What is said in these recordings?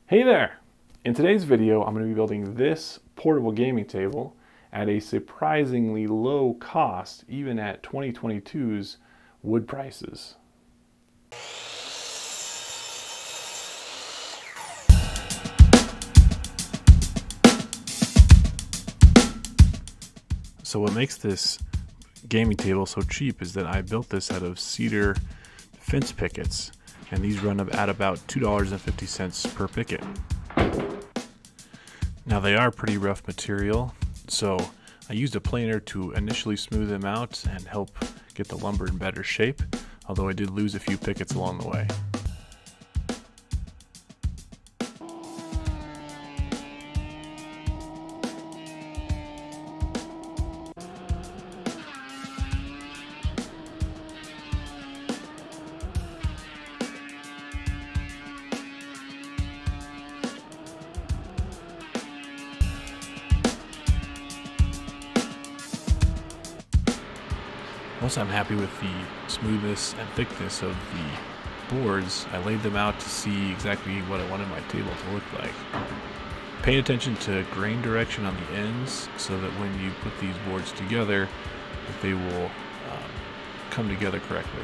Hey there! In today's video, I'm going to be building this portable gaming table at a surprisingly low cost, even at 2022's wood prices. So what makes this gaming table so cheap is that I built this out of cedar fence pickets, and these run at about $2.50 per picket. Now they are pretty rough material, so I used a planer to initially smooth them out and help get the lumber in better shape, although I did lose a few pickets along the way. Once I'm happy with the smoothness and thickness of the boards, I laid them out to see exactly what I wanted my table to look like. Pay attention to grain direction on the ends so that when you put these boards together, that they will come together correctly.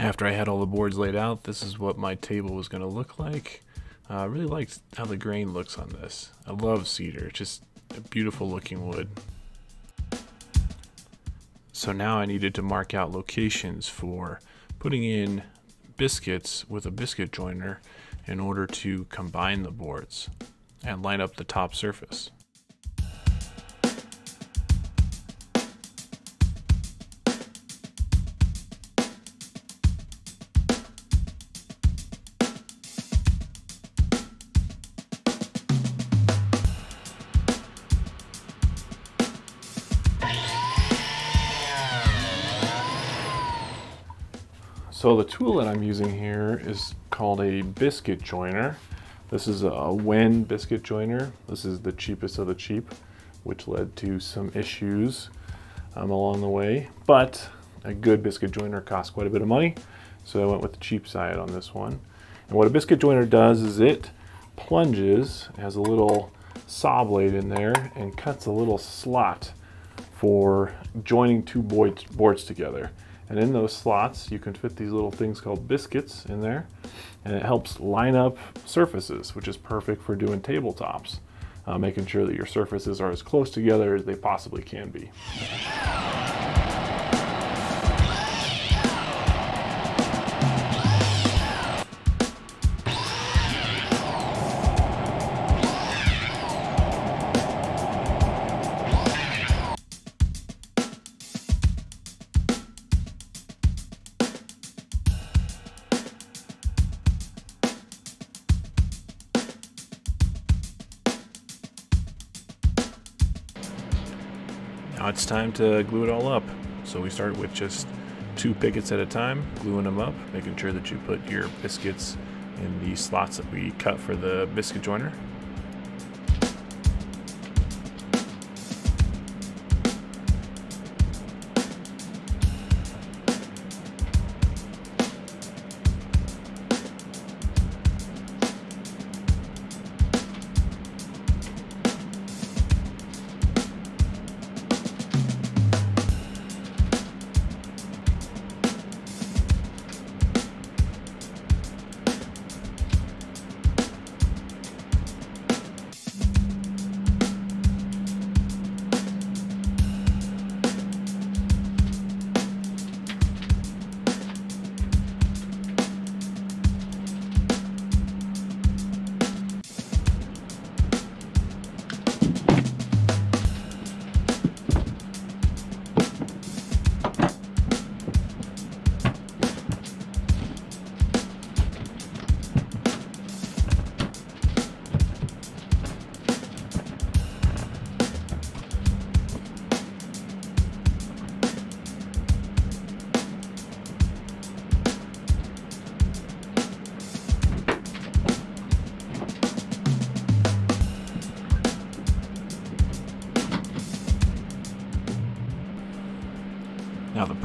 After I had all the boards laid out, this is what my table was going to look like. I really liked how the grain looks on this. I love cedar, it's just a beautiful looking wood. So now I needed to mark out locations for putting in biscuits with a biscuit joiner in order to combine the boards and line up the top surface. So the tool that I'm using here is called a biscuit joiner. This is a Wen biscuit joiner. This is the cheapest of the cheap, which led to some issues along the way. But a good biscuit joiner costs quite a bit of money, so I went with the cheap side on this one. And what a biscuit joiner does is it plunges, it has a little saw blade in there, and cuts a little slot for joining two boards together. And in those slots, you can fit these little things called biscuits in there, and it helps line up surfaces, which is perfect for doing tabletops, making sure that your surfaces are as close together as they possibly can be. Now it's time to glue it all up. So we start with just 2 pickets at a time, gluing them up, making sure that you put your biscuits in the slots that we cut for the biscuit joiner.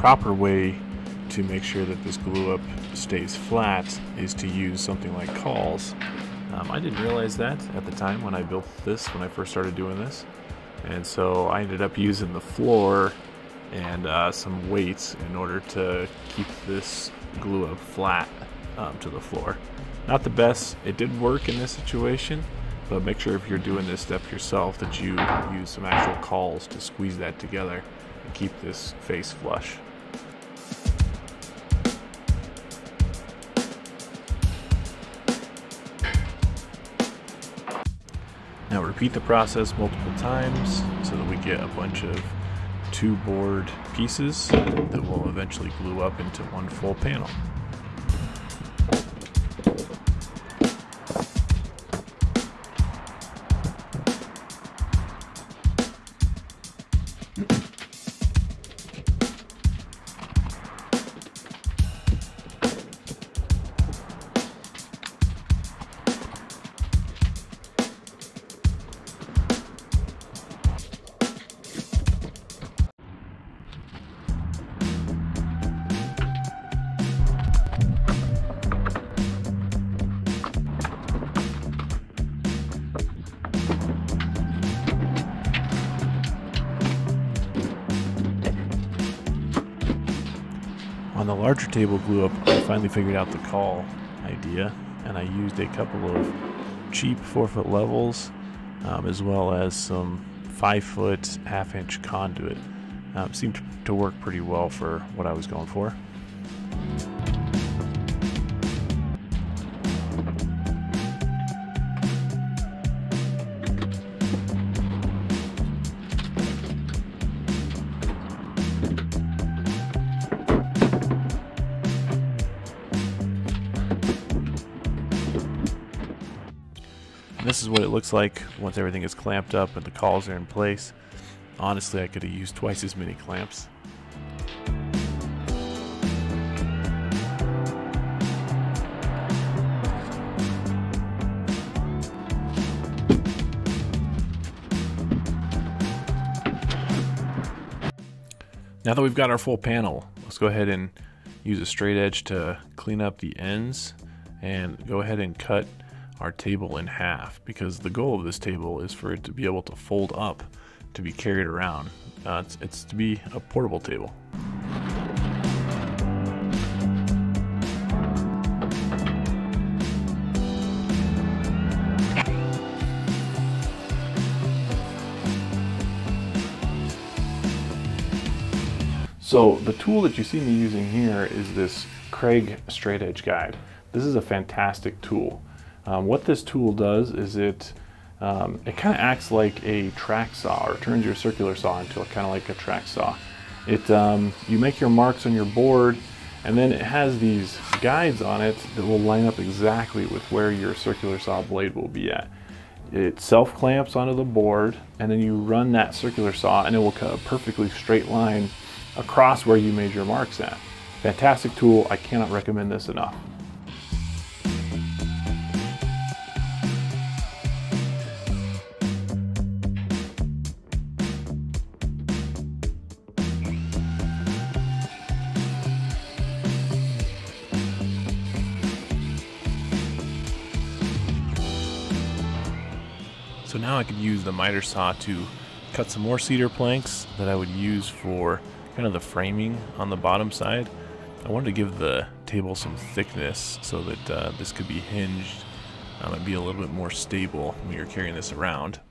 proper way to make sure that this glue up stays flat is to use something like cauls. I didn't realize that at the time when I built this, when I first started doing this, and so I ended up using the floor and some weights in order to keep this glue up flat to the floor. Not the best. It did work in this situation, but make sure if you're doing this step yourself that you use some actual cauls to squeeze that together and keep this face flush. Now repeat the process multiple times so that we get a bunch of 2 board pieces that will eventually glue up into one full panel. On the larger table glue up, I finally figured out the caul idea, and I used a couple of cheap 4-foot levels as well as some 5-foot 1/2-inch conduit. Seemed to work pretty well for what I was going for. This is what it looks like once everything is clamped up and the cauls are in place. Honestly, I could have used twice as many clamps. Now that we've got our full panel, let's go ahead and use a straight edge to clean up the ends and go ahead and cut our table in half, because the goal of this table is for it to be able to fold up to be carried around. It's to be a portable table. So the tool that you see me using here is this Kreg straight edge guide. This is a fantastic tool. What this tool does is it kind of acts like a track saw, or turns your circular saw into kind of like a track saw. You make your marks on your board, and then it has these guides on it that will line up exactly with where your circular saw blade will be at. It self clamps onto the board, and then you run that circular saw and it will cut a perfectly straight line across where you made your marks at. Fantastic tool. I cannot recommend this enough. So now I could use the miter saw to cut some more cedar planks that I would use for kind of the framing on the bottom side. I wanted to give the table some thickness so that this could be hinged and be a little bit more stable when you're carrying this around.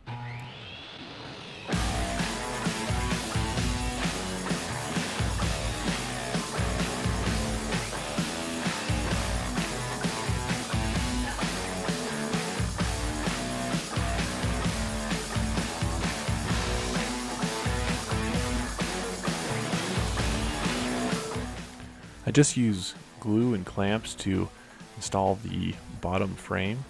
I just use glue and clamps to install the bottom frame.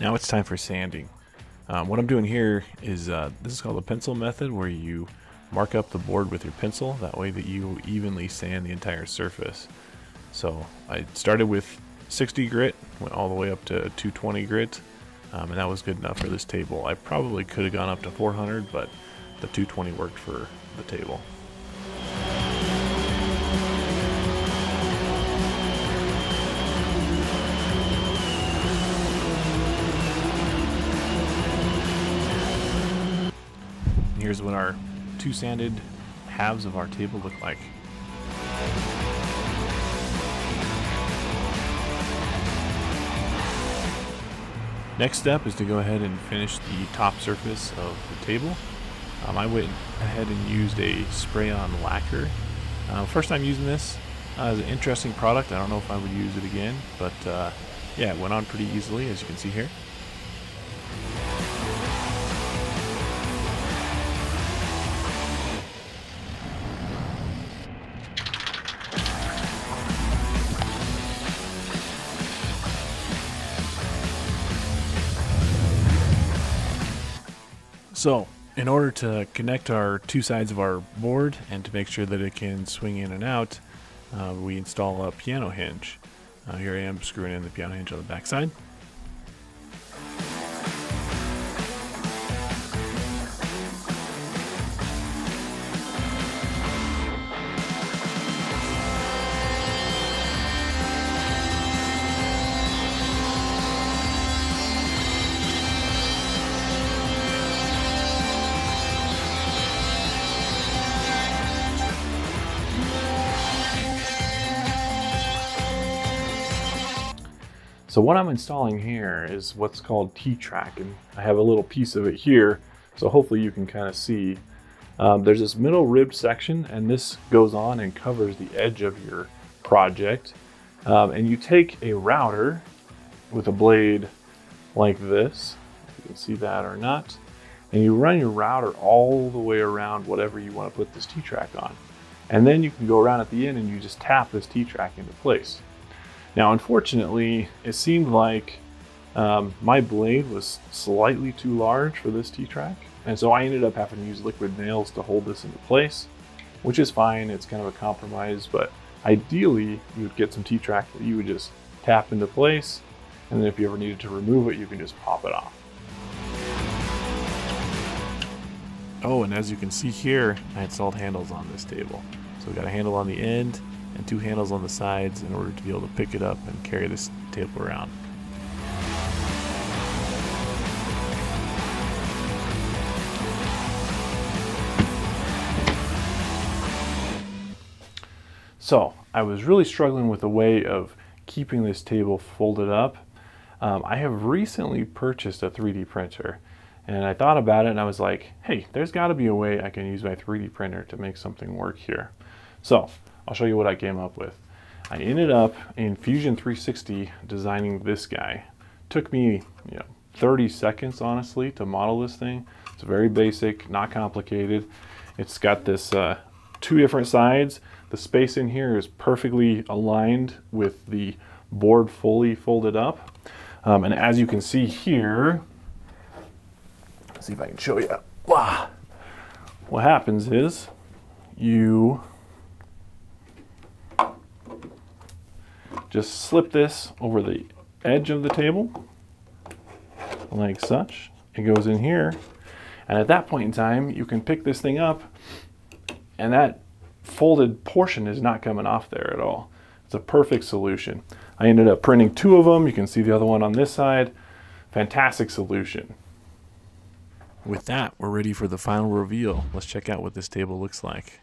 Now it's time for sanding. What I'm doing here is, this is called the pencil method, where you mark up the board with your pencil. That way that you evenly sand the entire surface. So I started with 60 grit, went all the way up to 220 grit, and that was good enough for this table. I probably could have gone up to 400, but the 220 worked for the table. Here's what our two sanded halves of our table look like. Next step is to go ahead and finish the top surface of the table. I went ahead and used a spray-on lacquer. First time using this. It's an interesting product. I don't know if I would use it again, but yeah, it went on pretty easily, as you can see here. So, in order to connect our two sides of our board and to make sure that it can swing in and out, we install a piano hinge. Here I am screwing in the piano hinge on the back side. So what I'm installing here is what's called T-Track, and I have a little piece of it here, so hopefully you can kind of see. There's this middle ribbed section, and this goes on and covers the edge of your project. And you take a router with a blade like this, if you can see that or not, and you run your router all the way around whatever you want to put this T-Track on. And then you can go around at the end and you just tap this T-Track into place. Now, unfortunately, it seemed like my blade was slightly too large for this T-Track, and so I ended up having to use liquid nails to hold this into place, which is fine. It's kind of a compromise, but ideally, you would get some T-Track that you would just tap into place, and then if you ever needed to remove it, you can just pop it off. Oh, and as you can see here, I installed handles on this table. So we got a handle on the end and two handles on the sides in order to be able to pick it up and carry this table around. So I was really struggling with a way of keeping this table folded up. I have recently purchased a 3D printer, and I thought about it and I was like, hey, there's got to be a way I can use my 3D printer to make something work here. So I'll show you what I came up with. I ended up in Fusion 360 designing this guy. Took me 30 seconds honestly to model this thing. It's very basic, not complicated. It's got this two different sides. The space in here is perfectly aligned with the board fully folded up. And as you can see here, let's see if I can show you. Wow. What happens is you just slip this over the edge of the table, like such. It goes in here, and at that point in time, you can pick this thing up, and that folded portion is not coming off there at all. It's a perfect solution. I ended up printing two of them. You can see the other one on this side. Fantastic solution. With that, we're ready for the final reveal. Let's check out what this table looks like.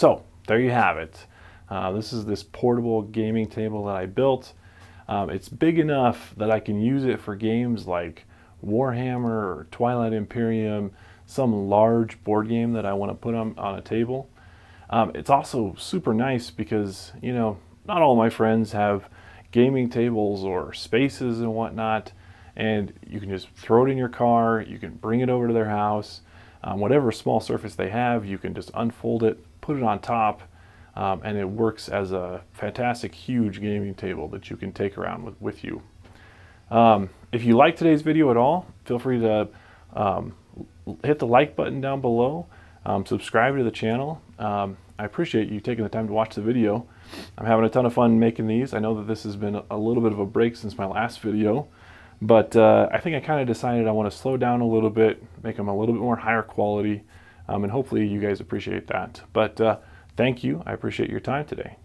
So there you have it. This is this portable gaming table that I built. It's big enough that I can use it for games like Warhammer or Twilight Imperium, some large board game that I want to put on a table. It's also super nice because, you know, not all my friends have gaming tables or spaces and whatnot, and you can just throw it in your car, you can bring it over to their house, whatever small surface they have, you can just unfold it, put it on top, and it works as a fantastic huge gaming table that you can take around with you. If you like today's video at all, feel free to hit the like button down below, subscribe to the channel. I appreciate you taking the time to watch the video. I'm having a ton of fun making these. I know that this has been a little bit of a break since my last video, but I think I kind of decided I want to slow down a little bit, make them a little bit more higher quality, and hopefully you guys appreciate that. But thank you. I appreciate your time today.